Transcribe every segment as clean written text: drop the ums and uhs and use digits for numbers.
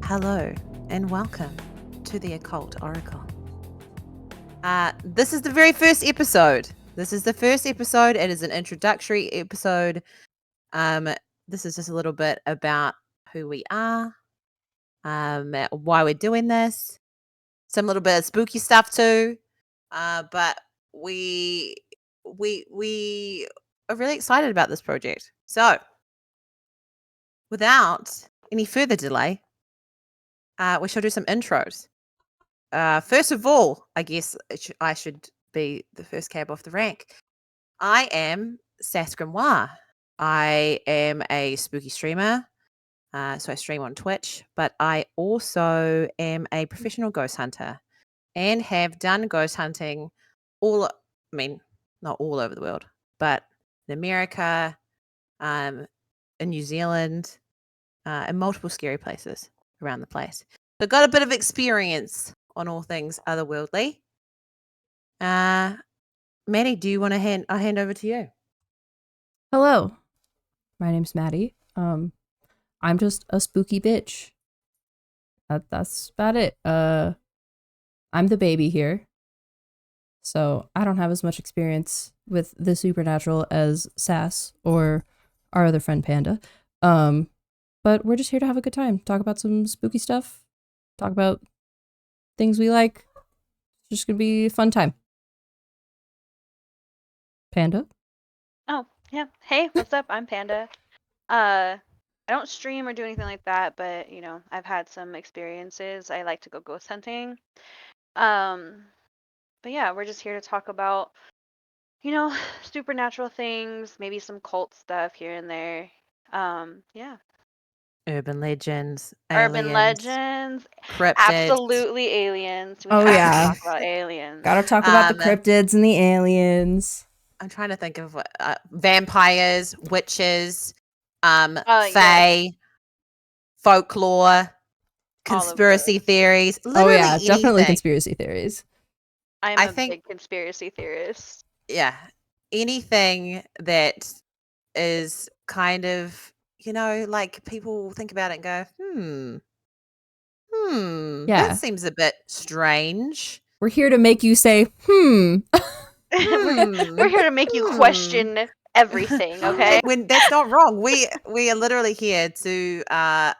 Hello and welcome to the Occult Oracle. This is the very first episode. It is an introductory episode. This is just a little bit about who we are, why we're doing this, some little bit of spooky stuff too. But we are really excited about this project. So, without any further delay, we shall do some intros. First of all, I guess I should be the first cab off the rank. I am Sass Grimoire. I am a spooky streamer. So I stream on Twitch, but I also am a professional ghost hunter and have done ghost hunting not all over the world, but in America, in New Zealand, and multiple scary places around the place. So got a bit of experience on all things otherworldly. Maddie, do you want to I'll hand over to you. Hello, my name's Maddie. I'm just a spooky bitch. That's about it. I'm the baby here, so I don't have as much experience with the supernatural as Sass or our other friend Panda. But we're just here to have a good time, talk about some spooky stuff, talk about things we like. It's just gonna be a fun time. Panda? Oh, yeah. Hey, what's up? I'm Panda. I don't stream or do anything like that, but I've had some experiences. I like to go ghost hunting. But yeah, we're just here to talk about, supernatural things, maybe some cult stuff here and there. Yeah. Urban legends, Urban aliens, legends, cryptids. absolutely aliens. We Oh, have yeah. to talk about aliens. Gotta talk about the cryptids and the aliens. I'm trying to think of what vampires, witches, fae, Yes. folklore, conspiracy theories. Oh yeah, Literally definitely anything. conspiracy theories. I'm a big conspiracy theorist. Yeah, anything that is kind of, like people think about it and go, Yeah. that seems a bit strange. We're here to make you say, We're here to make you question everything, okay? When that's not wrong. We are literally here to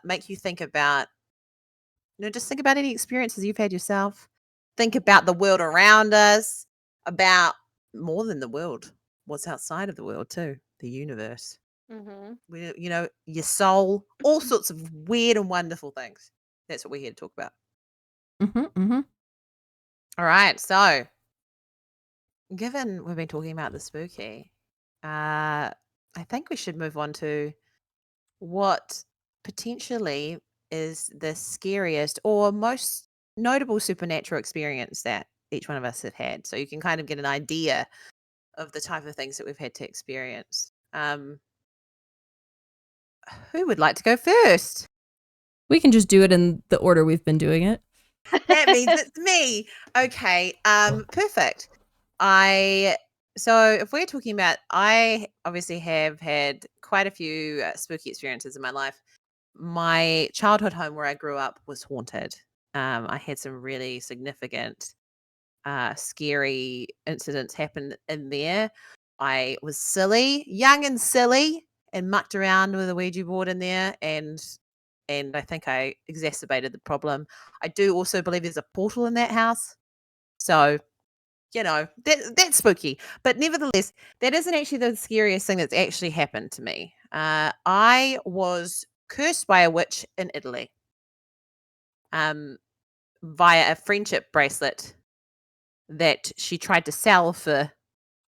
make you think about, just think about any experiences you've had yourself. Think about the world around us, about more than the world, what's outside of the world too, the universe. Mm-hmm. Your soul, all sorts of weird and wonderful things. That's what we're here to talk about. All right, so given we've been talking about the spooky, I think we should move on to what potentially is the scariest or most notable supernatural experience that each one of us have had. So you can kind of get an idea of the type of things that we've had to experience. Who would like to go first? We can just do it in the order we've been doing it. That means it's me. Okay. Perfect. So if we're talking about, I obviously have had quite a few spooky experiences in my life. My childhood home where I grew up was haunted. I had some really significant, scary incidents happen in there. I was young and silly, and mucked around with a Ouija board in there, and I think I exacerbated the problem. I do also believe there's a portal in that house. So, that's spooky. But nevertheless, that isn't actually the scariest thing that's actually happened to me. I was cursed by a witch in Italy via a friendship bracelet that she tried to sell for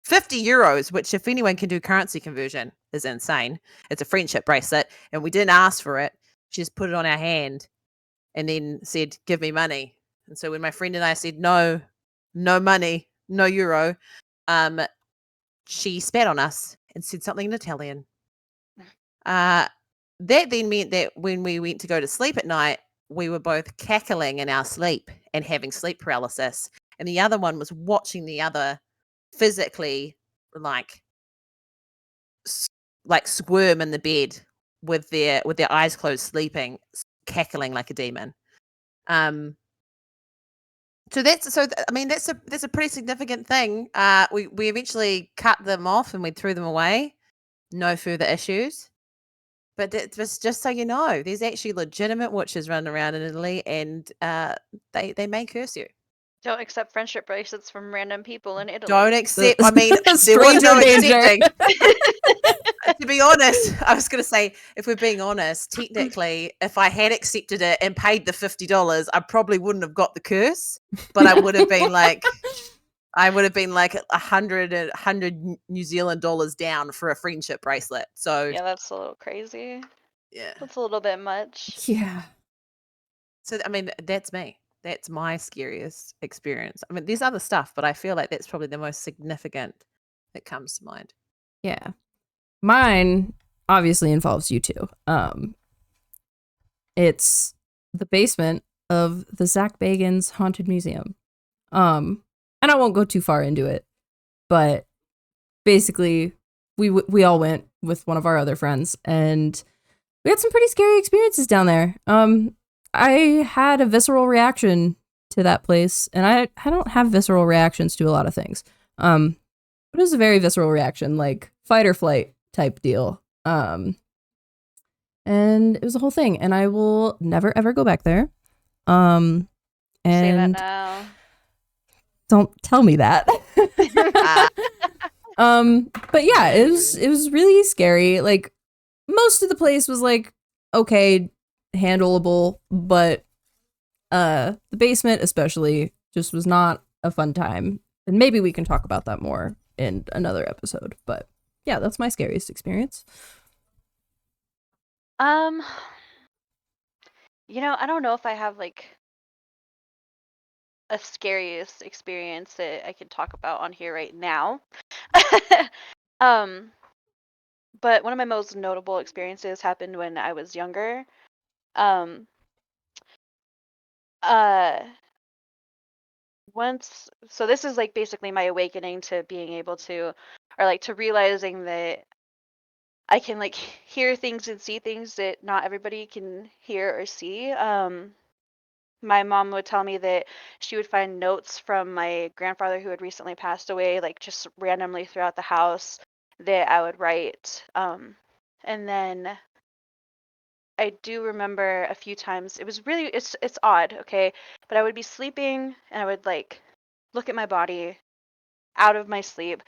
50 euros, which, if anyone can do currency conversion, is insane. It's a friendship bracelet, and we didn't ask for it. She just put it on our hand and then said, "Give me money." And so when my friend and I said, no money, no euro, she spat on us and said something in Italian. That then meant that when we went to go to sleep at night, we were both cackling in our sleep and having sleep paralysis. And the other one was watching the other physically like squirm in the bed with their eyes closed, sleeping. cackling like a demon. So that's a pretty significant thing. We eventually cut them off and we threw them away. No further issues. But just so you know, there's actually legitimate witches running around in Italy, and they may curse you. Don't accept friendship bracelets from random people in Italy. Don't accept. I mean, there was Stranger no danger. accepting. To be honest, I was going to say, if we're being honest, technically, if I had accepted it and paid the $50, I probably wouldn't have got the curse, but I would have been like, $100 New Zealand dollars down for a friendship bracelet. So Yeah, that's a little crazy. yeah, That's a little bit much. Yeah. so I mean, that's me. That's my scariest experience. I mean, there's other stuff, but I feel like that's probably the most significant that comes to mind. Yeah. Mine obviously involves you two. It's the basement of the Zach Bagans Haunted Museum. And I won't go too far into it, but basically we all went with one of our other friends and we had some pretty scary experiences down there. I had a visceral reaction to that place, and I don't have visceral reactions to a lot of things. But it was a very visceral reaction, like fight or flight type deal. And it was a whole thing, and I will never ever go back there. And Say that now. don't tell me that. But yeah, it was really scary. Like most of the place was like okay, handleable, but the basement especially just was not a fun time. And maybe we can talk about that more in another episode. But yeah, that's my scariest experience. I don't know if I have like a scariest experience that I can talk about on here right now. But one of my most notable experiences happened when I was younger. Um, so this is like basically my awakening to being able to, or like to realizing that I can like hear things and see things that not everybody can hear or see. My mom would tell me that she would find notes from my grandfather who had recently passed away, like just randomly throughout the house that I would write. And then I do remember a few times it was really it's odd, okay? But I would be sleeping and I would like look at my body out of my sleep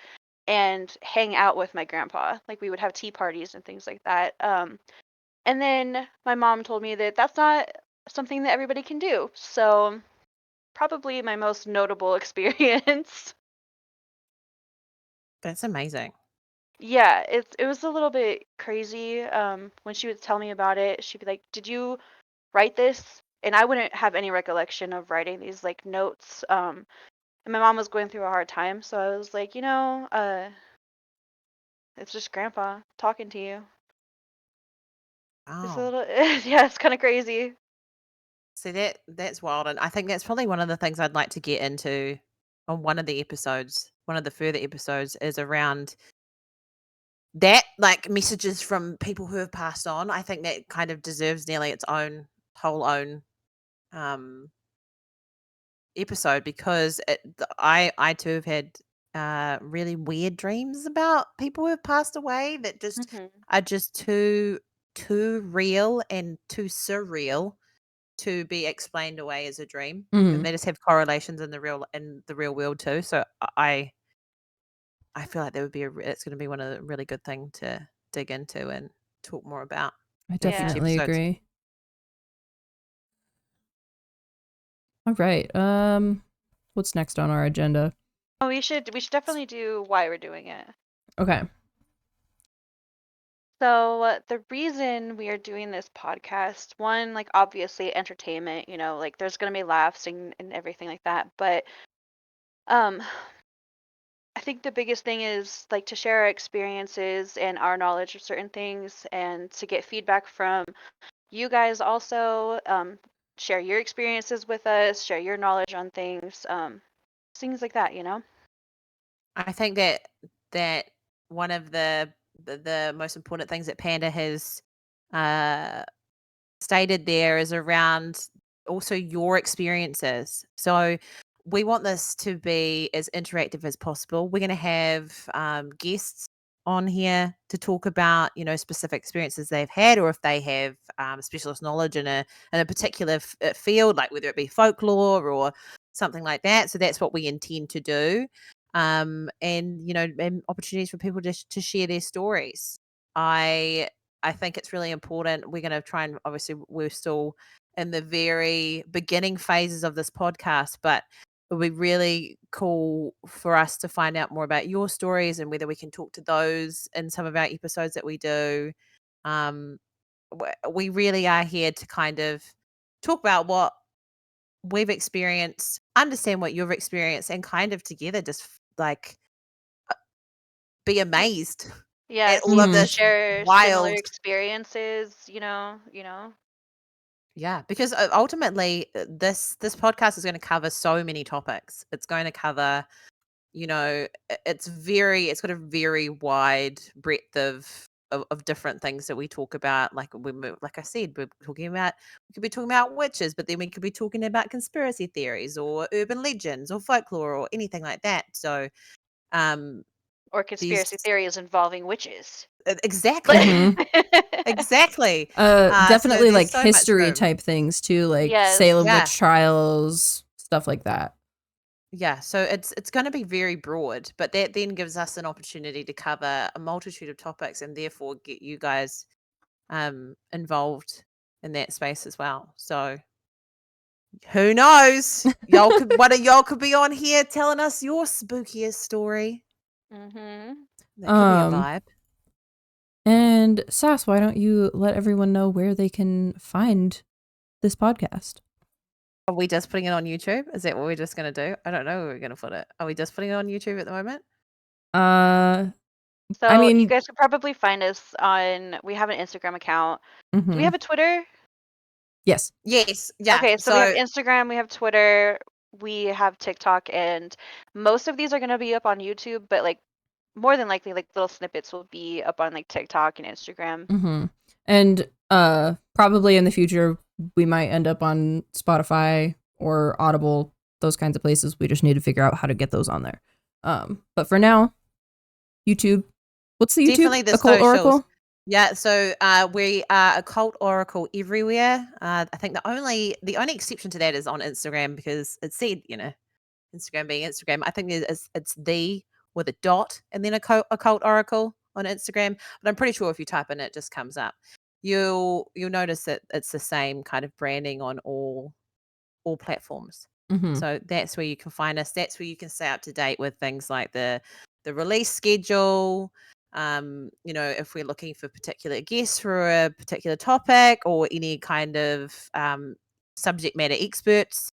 and hang out with my grandpa. Like we would have tea parties and things like that. And then my mom told me that that's not something that everybody can do. So probably my most notable experience. That's amazing. Yeah, it was a little bit crazy. When she would tell me about it, she'd be like, "Did you write this?" And I wouldn't have any recollection of writing these like notes. And my mom was going through a hard time, so I was like, it's just Grandpa talking to you. It's a Wow. little, yeah, it's kind of crazy. See, that's wild, and I think that's probably one of the things I'd like to get into on one of the episodes. One of the further episodes is around that, like messages from people who have passed on. I think that kind of deserves nearly its own whole own episode because I too have had really weird dreams about people who have passed away that just Hmm. are just too real and too surreal to be explained away as a dream, and they just have correlations in the real world too. So I feel like that would be it's going to be one of the really good thing to dig into and talk more about. I in future definitely episodes. agree. All right. What's next on our agenda? Oh, we should definitely do why we're doing it. Okay. So the reason we are doing this podcast, one, like obviously entertainment, like there's gonna be laughs and everything like that. But I think the biggest thing is like to share our experiences and our knowledge of certain things and to get feedback from you guys also. Share your experiences with us, share your knowledge on things, things like that, I think that one of the most important things that Panda has stated there is around also your experiences. So we want this to be as interactive as possible. We're going to have guests on here to talk about, specific experiences they've had, or if they have specialist knowledge in a particular field, like whether it be folklore or something like that. So that's what we intend to do. And opportunities for people to share their stories. I think it's really important. We're going to try and, obviously we're still in the very beginning phases of this podcast, but it would be really cool for us to find out more about your stories and whether we can talk to those in some of our episodes that we do. We really are here to kind of talk about what we've experienced, understand what you've experienced, and kind of together just like be amazed Yeah, at so all you of can this share similar wild. experiences, Yeah, because ultimately this podcast is going to cover so many topics. It's going to cover, it's got a very wide breadth of different things that we talk about. Like like I said, we could be talking about witches, but then we could be talking about conspiracy theories or urban legends or folklore or anything like that. So, or conspiracy theories involving witches. exactly, Mhm. exactly. Definitely there's like so much history room. type things too, like Yes. Salem Yeah. witch trials, stuff like that. Yeah, so it's going to be very broad, but that then gives us an opportunity to cover a multitude of topics and therefore get you guys involved in that space as well. So who knows? One of y'all could be on here telling us your spookiest story. Mm-hmm. That could be a vibe. And Sass, why don't you let everyone know where they can find this podcast? Are we just putting it on YouTube? Is that what we're just going to do? I don't know where we're going to put it. Are we just putting it on YouTube at the moment? So I mean, you guys could probably find us on. We have an Instagram account. Do we mhm. have a Twitter? Yes. Yes. Yeah. Okay, so we have Instagram, we have Twitter, we have TikTok, and most of these are going to be up on YouTube, but like more than likely, like little snippets will be up on like TikTok and Instagram. Mm-hmm. And probably in the future we might end up on Spotify or Audible, those kinds of places. We just need to figure out how to get those on there. But for now, YouTube. What's the YouTube? Definitely the Occult socials. Oracle? Yeah, so we are Occult Oracle everywhere. I think the only exception to that is on Instagram, because it said, Instagram being Instagram. I think it's the with a dot and then Occult Oracle on Instagram. But I'm pretty sure if you type in it just comes up. You'll notice that it's the same kind of branding on all platforms. Mm-hmm. So that's where you can find us. That's where you can stay up to date with things like the release schedule. If we're looking for particular guests for a particular topic, or any kind of subject matter experts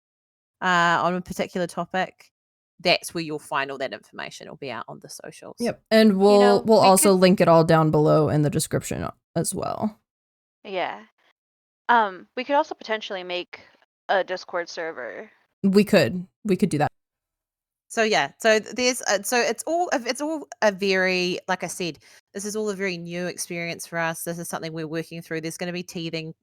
on a particular topic, that's where you'll find all that information. It'll be out on the socials. Yep. And we'll we also link it all down below in the description as well. Yeah. We could also potentially make a Discord server. We could do that. So yeah, so there's it's all a very, like I said, this is all a very new experience for us. This is something we're working through. There's going to be teething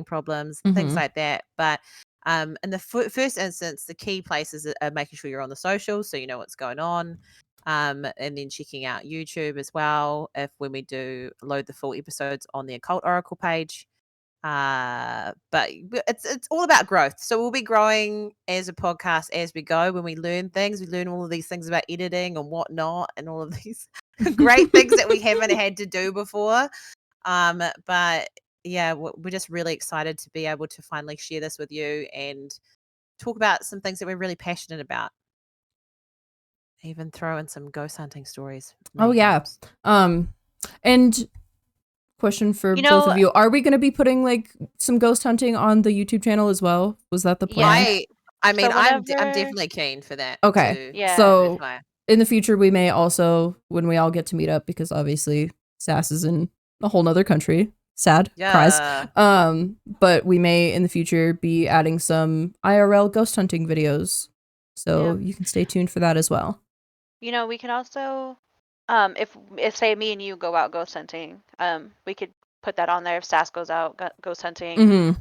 problems, things like that. But in the first instance, the key places are making sure you're on the socials, so you know what's going on, and then checking out YouTube as well. When we do load the full episodes on the Occult Oracle page. But it's all about growth. So we'll be growing as a podcast as we go. When we learn things, we learn all of these things about editing and whatnot, and all of these great things that we haven't had to do before. But yeah, we're just really excited to be able to finally share this with you and talk about some things that we're really passionate about. Even throw in some ghost hunting stories. Oh yeah. And question for both of you: are we going to be putting like some ghost hunting on the YouTube channel as well? Was that the plan? Yeah. I mean, I'm definitely keen for that. Okay. Yeah. So in the future, we may also, when we all get to meet up, because obviously Sass is in a whole nother country. Sad. Yeah. Cries. But we may in the future be adding some IRL ghost hunting videos. So you can stay tuned for that as well. We can also, if say me and you go out ghost hunting, we could put that on there if Sass goes out ghost hunting. Mm-hmm.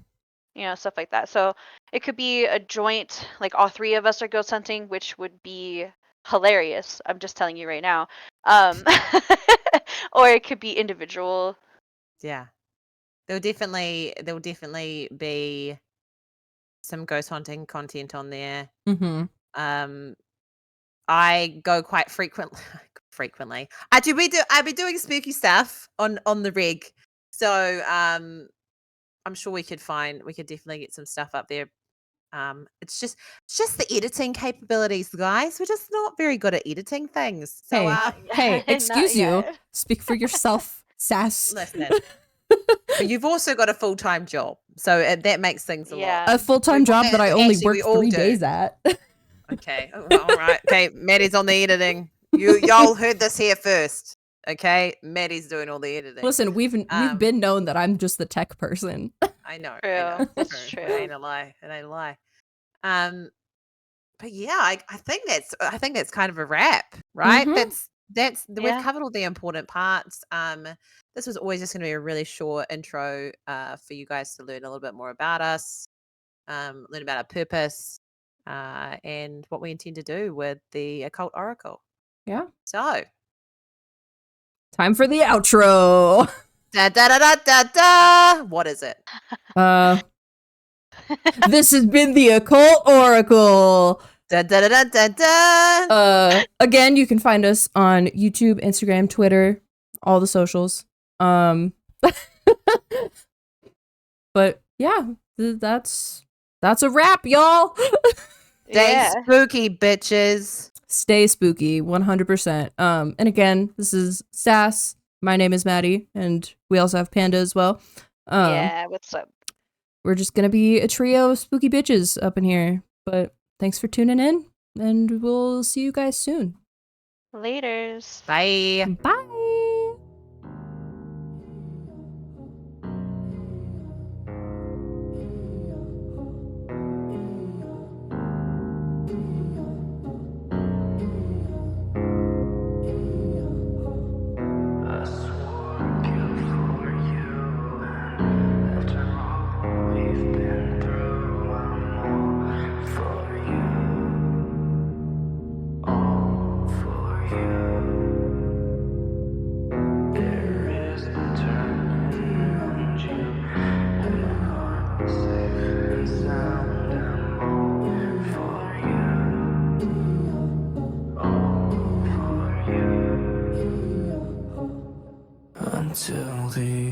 You know, stuff like that. So it could be a joint, like all three of us are ghost hunting, which would be hilarious. I'm just telling you right now. Or it could be individual. Yeah. There'll definitely be some ghost hunting content on there. Mm-hmm. I go quite frequently. I'll be doing spooky stuff on the rig. So I'm sure we could definitely get some stuff up there. It's just the editing capabilities, guys. We're just not very good at editing things. So Hey, excuse you. Yet. Speak for yourself, Sass. listen. But you've also got a full-time job, so that makes things a lot. A full-time job that I only Actually, work we all 3 do. days at. Okay. Oh, all right. Okay. Maddie's on the editing. Y'all heard this here first. Okay. Maddie's doing all the editing. Listen, we've been known that I'm just the tech person. I know. True. That's true. It ain't a lie. But yeah, I think that's kind of a wrap, right? Mm-hmm. We've covered all the important parts. This was always just going to be a really short intro for you guys to learn a little bit more about us, learn about our purpose, and what we intend to do with the Occult Oracle. Yeah. So, time for the outro. Da da da da da da. What is it? This has been the Occult Oracle. Da da da da da da. Again, you can find us on YouTube, Instagram, Twitter, all the socials. But yeah, that's a wrap, y'all. Stay spooky, bitches. Stay spooky, 100%. And again, this is Sass. My name is Maddie, and we also have Panda as well. Yeah, what's up? We're just gonna be a trio of spooky bitches up in here. But thanks for tuning in, and we'll see you guys soon. Laters. Bye. Bye. Until the